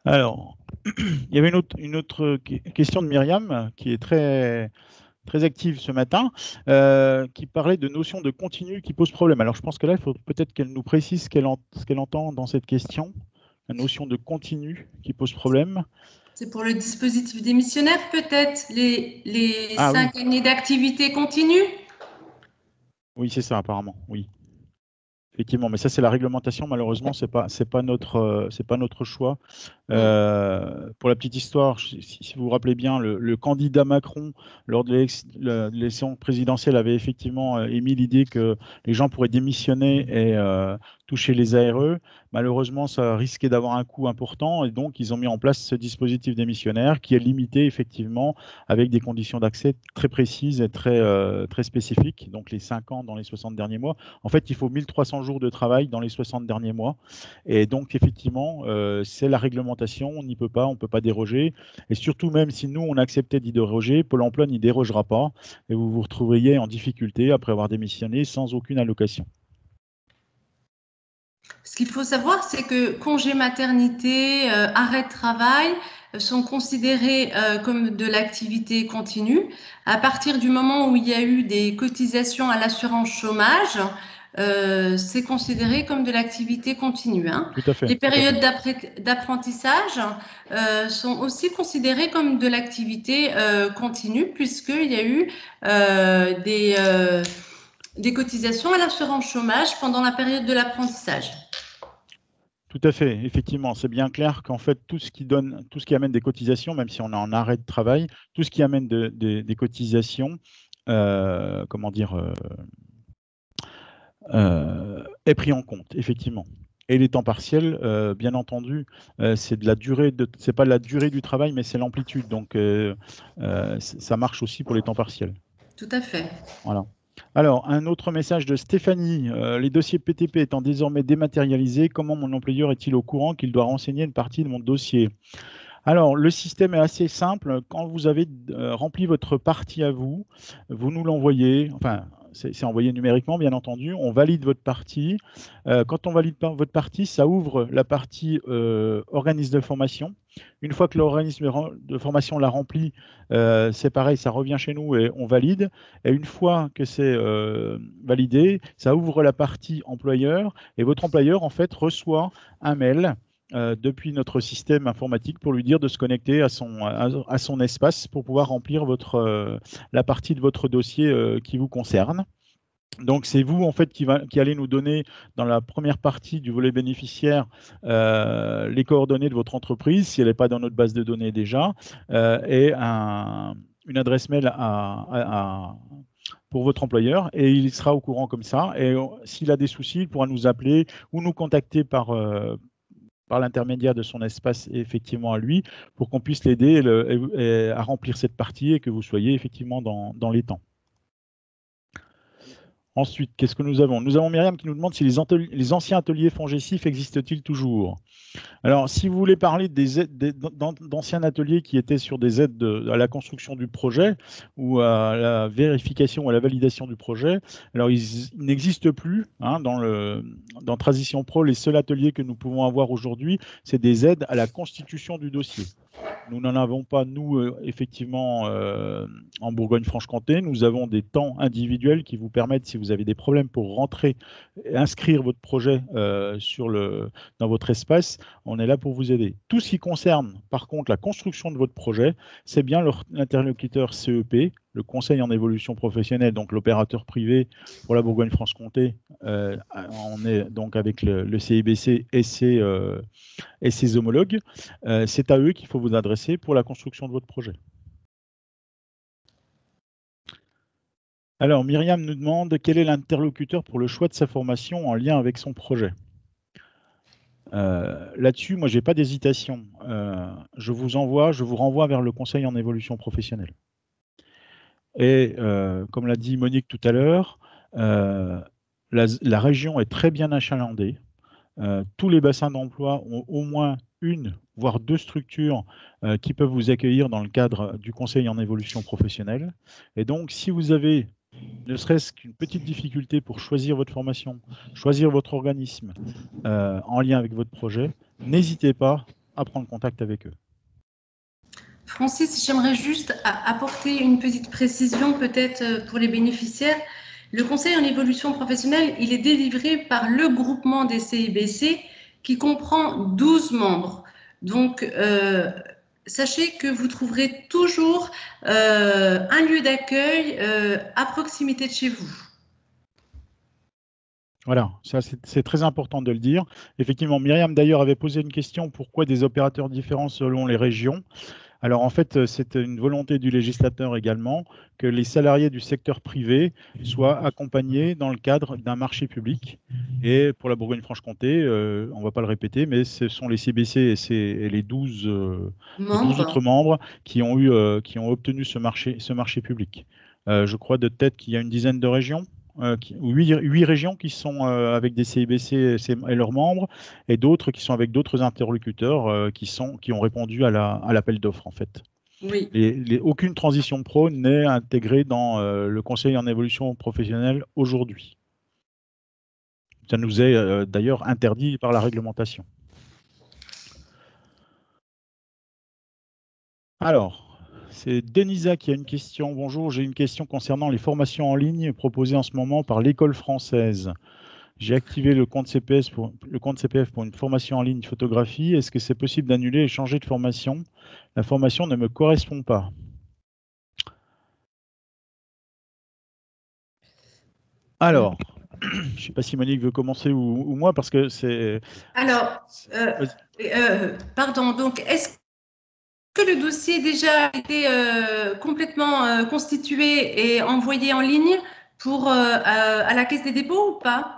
Alors, il y avait une autre question de Myriam qui est très active ce matin, qui parlait de notion de continu qui pose problème. Alors, je pense que là, il faut peut-être qu'elle nous précise ce qu'elle entend dans cette question. La notion de continu qui pose problème. C'est pour le dispositif démissionnaire, peut-être, les 5 oui. années d'activité continue? Oui, c'est ça, apparemment, oui. Effectivement, mais ça, c'est la réglementation. Malheureusement, c'est pas notre choix. Pour la petite histoire, si vous vous rappelez bien, le candidat Macron, lors de l'élection présidentielle, avait effectivement émis l'idée que les gens pourraient démissionner et toucher les ARE. Malheureusement, ça risquait d'avoir un coût important et donc ils ont mis en place ce dispositif démissionnaire qui est limité effectivement avec des conditions d'accès très précises et très spécifiques, donc les 5 ans dans les 60 derniers mois. En fait, il faut 1300 jours de travail dans les 60 derniers mois et donc effectivement, c'est la réglementation, on n'y peut pas, on ne peut pas déroger et surtout même si nous, on acceptait d'y déroger, Pôle emploi n'y dérogera pas et vous vous retrouveriez en difficulté après avoir démissionné sans aucune allocation. Ce qu'il faut savoir, c'est que congé maternité, arrêt de travail sont considérés comme de l'activité continue. À partir du moment où il y a eu des cotisations à l'assurance chômage, c'est considéré comme de l'activité continue. Hein. Tout à fait. Les périodes d'apprentissage sont aussi considérées comme de l'activité continue, puisqu'il y a eu des cotisations à l'assurance chômage pendant la période de l'apprentissage. Tout à fait, effectivement, c'est bien clair qu'en fait, tout ce qui amène des cotisations, même si on est en arrêt de travail, tout ce qui amène des cotisations, est pris en compte, effectivement. Et les temps partiels, bien entendu, c'est pas la durée du travail, mais c'est l'amplitude. Donc, ça marche aussi pour les temps partiels. Tout à fait. Voilà. Alors, un autre message de Stéphanie. Les dossiers PTP étant désormais dématérialisés, comment mon employeur est-il au courant qu'il doit renseigner une partie de mon dossier? Alors, le système est assez simple. Quand vous avez rempli votre partie à vous, vous nous l'envoyez. Enfin, c'est envoyé numériquement, bien entendu. On valide votre partie. Quand on valide votre partie, ça ouvre la partie organisme de formation. Une fois que l'organisme de formation l'a rempli, c'est pareil, ça revient chez nous et on valide. Et une fois que c'est validé, ça ouvre la partie employeur. Et votre employeur, en fait, reçoit un mail depuis notre système informatique pour lui dire de se connecter à son espace pour pouvoir remplir la partie de votre dossier qui vous concerne. Donc, c'est vous, en fait, qui allez nous donner, dans la première partie du volet bénéficiaire, les coordonnées de votre entreprise, si elle n'est pas dans notre base de données déjà, et une adresse mail pour votre employeur, et il sera au courant comme ça. Et s'il a des soucis, il pourra nous appeler ou nous contacter par par l'intermédiaire de son espace effectivement à lui, pour qu'on puisse l'aider à remplir cette partie et que vous soyez effectivement dans les temps. Ensuite, qu'est-ce que nous avons? Nous avons Myriam qui nous demande si les anciens ateliers FONGECIF existent-ils toujours? Alors, si vous voulez parler d'anciens ateliers qui étaient sur des aides à la construction du projet ou à la vérification ou à la validation du projet, alors ils n'existent plus. Hein, dans Transition Pro, les seuls ateliers que nous pouvons avoir aujourd'hui, c'est des aides à la constitution du dossier. Nous n'en avons pas, nous, effectivement, en Bourgogne-Franche-Comté. Nous avons des temps individuels qui vous permettent, si vous avez des problèmes pour rentrer, inscrire votre projet dans votre espace, on est là pour vous aider. Tout ce qui concerne, par contre, la construction de votre projet, c'est bien l'interlocuteur CEP, le Conseil en évolution professionnelle, donc l'opérateur privé pour la Bourgogne-Franche-Comté. On est donc avec le CIBC et ses homologues. C'est à eux qu'il faut vous adresser pour la construction de votre projet. Alors, Myriam nous demande quel est l'interlocuteur pour le choix de sa formation en lien avec son projet. Là-dessus, moi, je n'ai pas d'hésitation. Je vous renvoie vers le Conseil en évolution professionnelle. Et comme l'a dit Monique tout à l'heure, la région est très bien achalandée. Tous les bassins d'emploi ont au moins une, voire deux structures qui peuvent vous accueillir dans le cadre du Conseil en évolution professionnelle. Et donc, si vous avez ne serait-ce qu'une petite difficulté pour choisir votre formation, choisir votre organisme en lien avec votre projet, n'hésitez pas à prendre contact avec eux. Francis, j'aimerais juste apporter une petite précision peut-être pour les bénéficiaires. Le Conseil en évolution professionnelle, il est délivré par le groupement des CIBC qui comprend 12 membres. Donc, sachez que vous trouverez toujours un lieu d'accueil à proximité de chez vous. Voilà, ça c'est très important de le dire. Effectivement, Myriam d'ailleurs avait posé une question, pourquoi des opérateurs différents selon les régions? Alors en fait, c'est une volonté du législateur également que les salariés du secteur privé soient accompagnés dans le cadre d'un marché public. Et pour la Bourgogne-Franche-Comté, on ne va pas le répéter, mais ce sont les CBC et les 12 autres membres qui ont obtenu ce marché public. Je crois de tête qu'il y a une dizaine de régions. 8 régions qui sont avec des CIBC et leurs membres, et d'autres qui sont avec d'autres interlocuteurs qui ont répondu à l'appel d'offres en fait. Oui. Aucune transition pro n'est intégrée dans le Conseil en évolution professionnelle aujourd'hui. Ça nous est d'ailleurs interdit par la réglementation. Alors, c'est Denisa qui a une question. Bonjour, j'ai une question concernant les formations en ligne proposées en ce moment par l'école française. J'ai activé le compte CPF pour une formation en ligne photographie. Est-ce que c'est possible d'annuler et changer de formation? La formation ne me correspond pas. Alors, je ne sais pas si Monique veut commencer ou moi, parce que c'est... Alors, pardon, donc est-ce que le dossier a déjà été complètement constitué et envoyé en ligne à la Caisse des dépôts ou pas?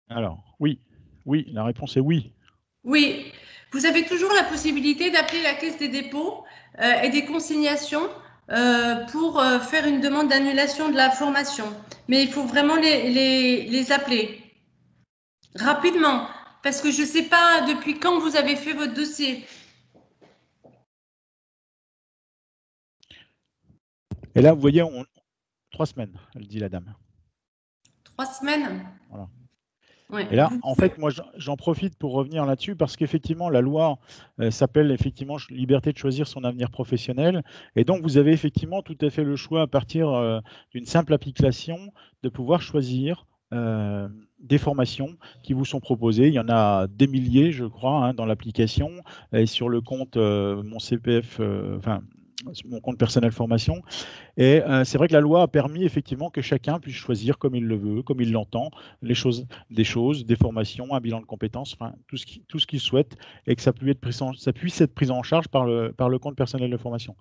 Alors, oui, la réponse est oui. Oui, vous avez toujours la possibilité d'appeler la Caisse des dépôts et des consignations pour faire une demande d'annulation de la formation. Mais il faut vraiment les appeler rapidement, parce que je ne sais pas depuis quand vous avez fait votre dossier. Et là, vous voyez, 3 semaines, elle dit la dame. 3 semaines. Voilà. Ouais. Et là, en fait, moi, j'en profite pour revenir là-dessus parce qu'effectivement, la loi s'appelle effectivement liberté de choisir son avenir professionnel. Et donc, vous avez effectivement tout à fait le choix à partir d'une simple application de pouvoir choisir des formations qui vous sont proposées. Il y en a des milliers, je crois, hein, dans l'application. Et sur le compte Mon CPF, mon compte personnel formation. Et c'est vrai que la loi a permis effectivement que chacun puisse choisir comme il le veut, comme il l'entend, des choses, des formations, un bilan de compétences, enfin, tout ce qu'il souhaite, et que ça puisse être pris en charge par le compte personnel de formation.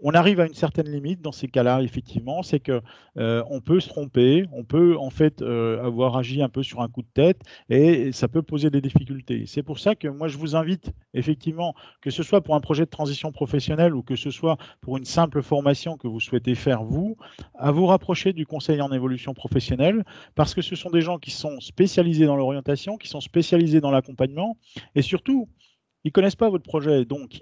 On arrive à une certaine limite dans ces cas-là, effectivement, c'est que on peut se tromper, on peut en fait avoir agi un peu sur un coup de tête, et ça peut poser des difficultés. C'est pour ça que moi je vous invite effectivement, que ce soit pour un projet de transition professionnelle ou que ce soit pour une simple formation que vous souhaitez faire vous, à vous rapprocher du conseil en évolution professionnelle, parce que ce sont des gens qui sont spécialisés dans l'orientation, qui sont spécialisés dans l'accompagnement, et surtout, ils ne connaissent pas votre projet, donc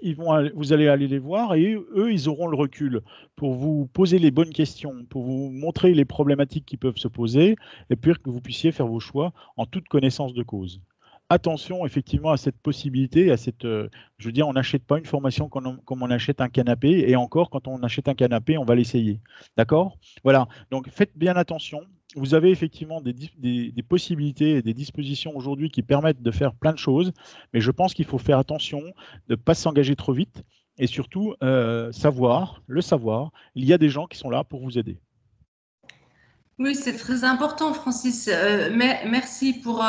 vous allez aller les voir et eux, ils auront le recul pour vous poser les bonnes questions, pour vous montrer les problématiques qui peuvent se poser, et puis que vous puissiez faire vos choix en toute connaissance de cause. Attention effectivement à cette possibilité, à cette, je veux dire, on n'achète pas une formation comme on achète un canapé, et encore, quand on achète un canapé, on va l'essayer. D'accord? Voilà, donc faites bien attention. Vous avez effectivement des possibilités et des dispositions aujourd'hui qui permettent de faire plein de choses, mais je pense qu'il faut faire attention de ne pas s'engager trop vite, et surtout savoir, il y a des gens qui sont là pour vous aider. Oui, c'est très important, Francis. Merci pour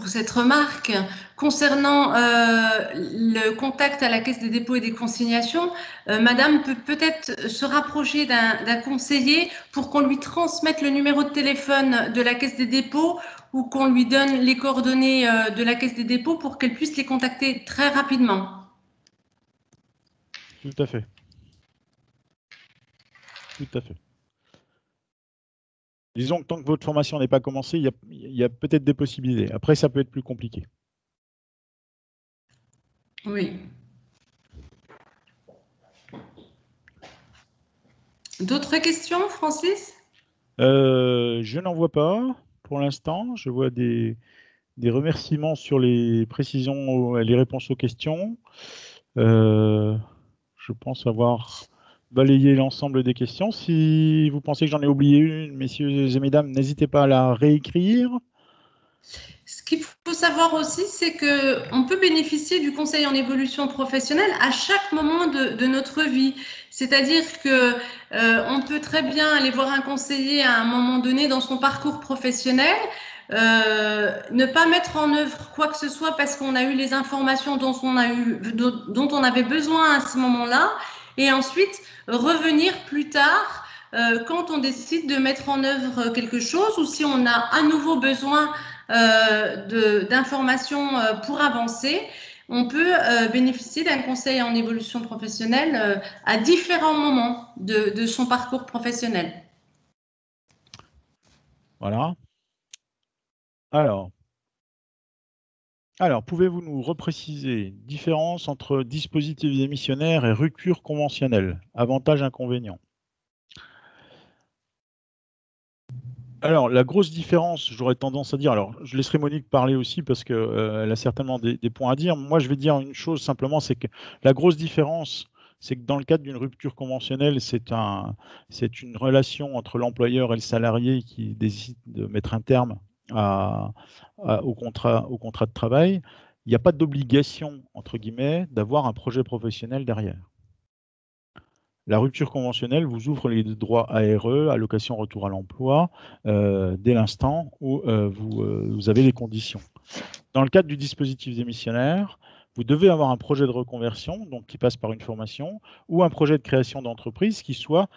cette remarque. Concernant le contact à la Caisse des dépôts et des consignations, Madame peut peut-être se rapprocher d'un conseiller pour qu'on lui transmette le numéro de téléphone de la Caisse des dépôts, ou qu'on lui donne les coordonnées de la Caisse des dépôts pour qu'elle puisse les contacter très rapidement. Tout à fait. Tout à fait. Disons que tant que votre formation n'est pas commencée, il y a peut-être des possibilités. Après, ça peut être plus compliqué. Oui. D'autres questions, Francis? Je n'en vois pas pour l'instant. Je vois des remerciements sur les précisions, les réponses aux questions. Je pense avoir balayé l'ensemble des questions. Si vous pensez que j'en ai oublié une, messieurs et mesdames, n'hésitez pas à la réécrire. Ce qu'il faut savoir aussi, c'est qu'on peut bénéficier du conseil en évolution professionnelle à chaque moment de notre vie. C'est-à-dire qu'on peut très bien aller voir un conseiller à un moment donné dans son parcours professionnel, ne pas mettre en œuvre quoi que ce soit parce qu'on a eu les informations dont on avait besoin à ce moment-là, et ensuite revenir plus tard quand on décide de mettre en œuvre quelque chose, ou si on a à nouveau besoin d'informations pour avancer, on peut bénéficier d'un conseil en évolution professionnelle à différents moments de son parcours professionnel. Voilà. Alors, pouvez-vous nous repréciser différence entre dispositif démissionnaire et rupture conventionnelle, avantages, inconvénients? Alors, la grosse différence, j'aurais tendance à dire, alors je laisserai Monique parler aussi parce qu'elle a certainement des points à dire. Moi, je vais dire une chose simplement, c'est que la grosse différence, c'est que dans le cadre d'une rupture conventionnelle, c'est une relation entre l'employeur et le salarié qui décide de mettre un terme au contrat de travail. Il n'y a pas d'obligation, entre guillemets, d'avoir un projet professionnel derrière. La rupture conventionnelle vous ouvre les droits ARE, allocation retour à l'emploi, dès l'instant où vous avez les conditions. Dans le cadre du dispositif démissionnaire, vous devez avoir un projet de reconversion, donc qui passe par une formation, ou un projet de création d'entreprise qui soit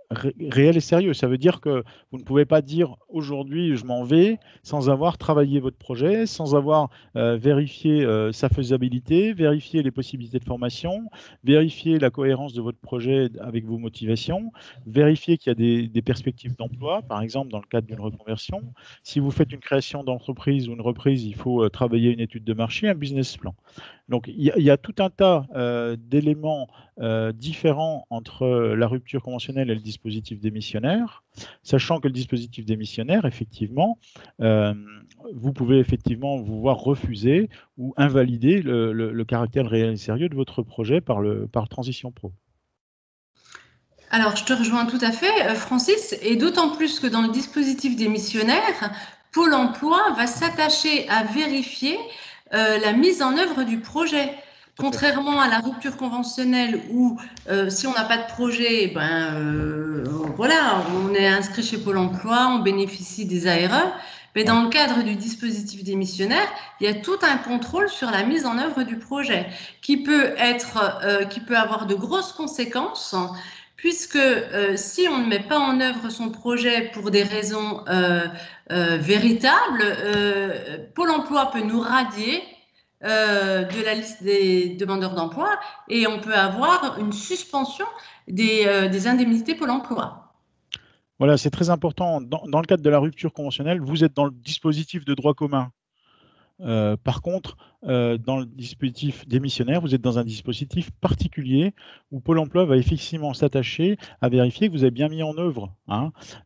réel et sérieux. Ça veut dire que vous ne pouvez pas dire aujourd'hui je m'en vais sans avoir travaillé votre projet, sans avoir vérifié sa faisabilité, vérifié les possibilités de formation, vérifier la cohérence de votre projet avec vos motivations, vérifier qu'il y a des perspectives d'emploi, par exemple dans le cadre d'une reconversion. Si vous faites une création d'entreprise ou une reprise, il faut travailler une étude de marché, un business plan. Donc, il y a tout un tas d'éléments différents entre la rupture conventionnelle et le dispositif démissionnaire, sachant que le dispositif démissionnaire, effectivement, vous pouvez effectivement vous voir refuser ou invalider le caractère réel et sérieux de votre projet par Transition Pro. Alors, je te rejoins tout à fait, Francis, et d'autant plus que dans le dispositif démissionnaire, Pôle emploi va s'attacher à vérifier la mise en œuvre du projet. Contrairement à la rupture conventionnelle où si on n'a pas de projet, voilà, on est inscrit chez Pôle emploi, on bénéficie des ARE. Mais dans le cadre du dispositif démissionnaire, il y a tout un contrôle sur la mise en œuvre du projet qui peut avoir de grosses conséquences, puisque si on ne met pas en œuvre son projet pour des raisons véritables, Pôle emploi peut nous radier de la liste des demandeurs d'emploi et on peut avoir une suspension des indemnités Pôle emploi. Voilà, c'est très important. Dans le cadre de la rupture conventionnelle, vous êtes dans le dispositif de droit commun. Par contre, dans le dispositif démissionnaire, vous êtes dans un dispositif particulier où Pôle emploi va effectivement s'attacher à vérifier que vous avez bien mis en œuvre.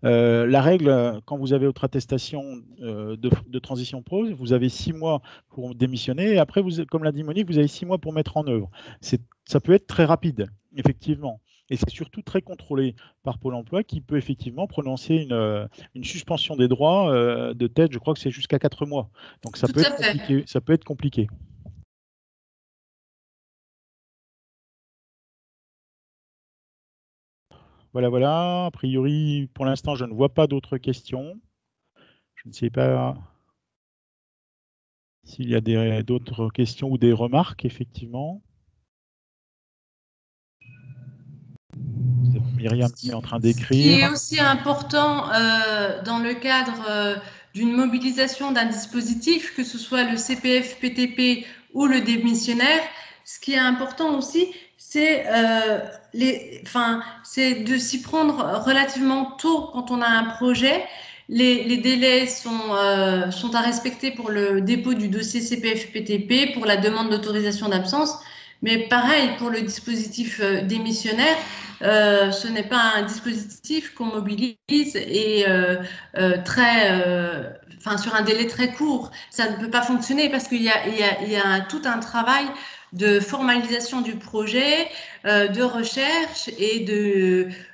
La règle, quand vous avez votre attestation de transition pro, vous avez 6 mois pour démissionner et après, comme l'a dit Monique, vous avez 6 mois pour mettre en œuvre. Ça peut être très rapide, effectivement. Et c'est surtout très contrôlé par Pôle emploi qui peut effectivement prononcer une suspension des droits de tête, je crois que c'est jusqu'à 4 mois. Donc ça peut être compliqué. Voilà. A priori, pour l'instant, je ne vois pas d'autres questions. Je ne sais pas s'il y a d'autres questions ou des remarques, effectivement. Myriam qui est en train d'écrire. Ce qui est aussi important dans le cadre d'une mobilisation d'un dispositif, que ce soit le CPF, PTP ou le démissionnaire, ce qui est important aussi, c'est de s'y prendre relativement tôt quand on a un projet. Les délais sont à respecter pour le dépôt du dossier CPF, PTP, pour la demande d'autorisation d'absence. Mais pareil, pour le dispositif démissionnaire, ce n'est pas un dispositif qu'on mobilise et sur un délai très court. Ça ne peut pas fonctionner parce qu'il y a tout un travail de formalisation du projet, de recherche et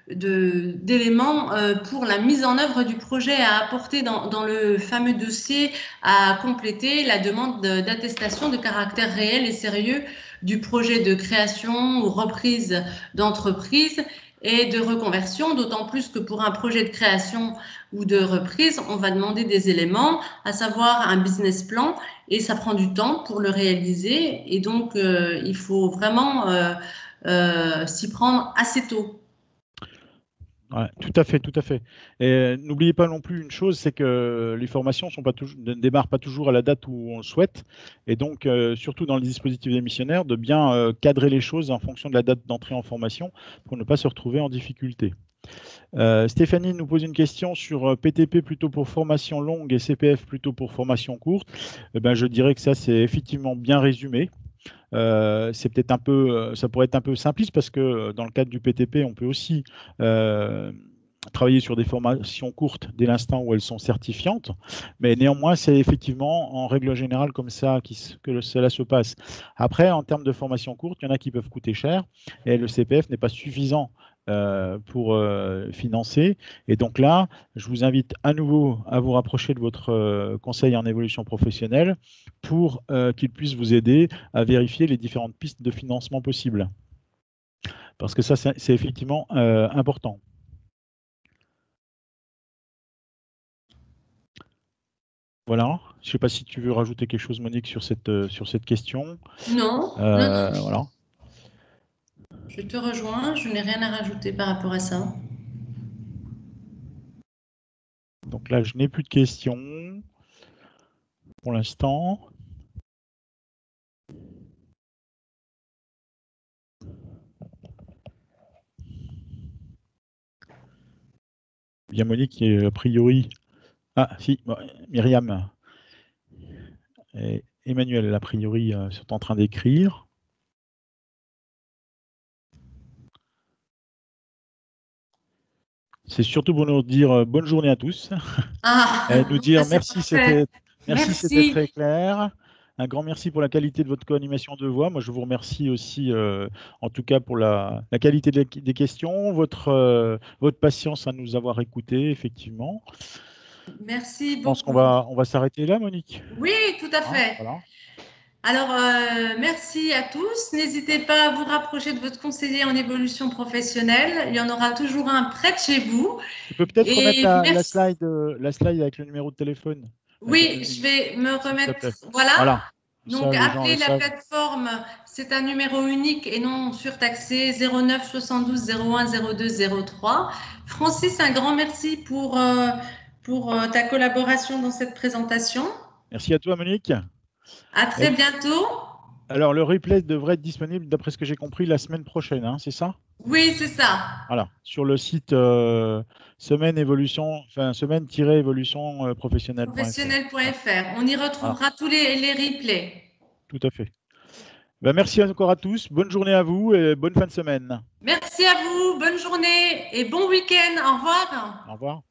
d'éléments pour la mise en œuvre du projet à apporter dans le fameux dossier à compléter la demande d'attestation de caractère réel et sérieux du projet de création ou reprise d'entreprise et de reconversion, d'autant plus que pour un projet de création ou de reprise, on va demander des éléments, à savoir un business plan, et ça prend du temps pour le réaliser, et donc il faut vraiment s'y prendre assez tôt. Ouais, tout à fait. Et n'oubliez pas non plus une chose, c'est que les formations ne démarrent pas toujours à la date où on le souhaite. Et donc, surtout dans le dispositif démissionnaire, de bien cadrer les choses en fonction de la date d'entrée en formation pour ne pas se retrouver en difficulté. Stéphanie nous pose une question sur PTP plutôt pour formation longue et CPF plutôt pour formation courte. Je dirais que ça, c'est effectivement bien résumé. C'est peut-être ça pourrait être un peu simpliste parce que dans le cadre du PTP, on peut aussi travailler sur des formations courtes dès l'instant où elles sont certifiantes, mais néanmoins, c'est effectivement en règle générale comme ça que cela se passe. Après, en termes de formation courte, il y en a qui peuvent coûter cher et le CPF n'est pas suffisant pour financer. Et donc là, je vous invite à nouveau à vous rapprocher de votre conseil en évolution professionnelle pour qu'il puisse vous aider à vérifier les différentes pistes de financement possibles. Parce que ça, c'est effectivement important. Voilà. Je ne sais pas si tu veux rajouter quelque chose, Monique, sur cette question. Non. Voilà. Je te rejoins, je n'ai rien à rajouter par rapport à ça. Donc là, je n'ai plus de questions pour l'instant. Bien, Monique, a priori... Ah, si, Myriam et Emmanuel, a priori, sont en train d'écrire. C'est surtout pour nous dire bonne journée à tous. Et nous dire merci, c'était très clair. Un grand merci pour la qualité de votre co-animation de voix. Moi, je vous remercie aussi, en tout cas, pour la qualité des questions, votre patience à nous avoir écoutés, effectivement. Merci beaucoup. Je pense qu'on va s'arrêter là, Monique. Oui, tout à fait. Voilà. Alors, merci à tous. N'hésitez pas à vous rapprocher de votre conseiller en évolution professionnelle. Il y en aura toujours un près de chez vous. Tu peux peut-être remettre Et la merci. slide avec le numéro de téléphone. Oui, je vais me S'il te remettre. plaît. Voilà. Voilà. Donc, Ça, les gens le appelez la savent. plateforme. C'est un numéro unique et non surtaxé 09 72 01 02 03. Francis, un grand merci pour ta collaboration dans cette présentation. Merci à toi, Monique. À très bientôt. Alors, le replay devrait être disponible, d'après ce que j'ai compris, la semaine prochaine, hein, c'est ça? Oui, c'est ça. Voilà, sur le site semaine-évolution professionnelle.fr. Professionnel.fr. On y retrouvera tous les replays. Tout à fait. Ben, merci encore à tous. Bonne journée à vous et bonne fin de semaine. Merci à vous. Bonne journée et bon week-end. Au revoir. Au revoir.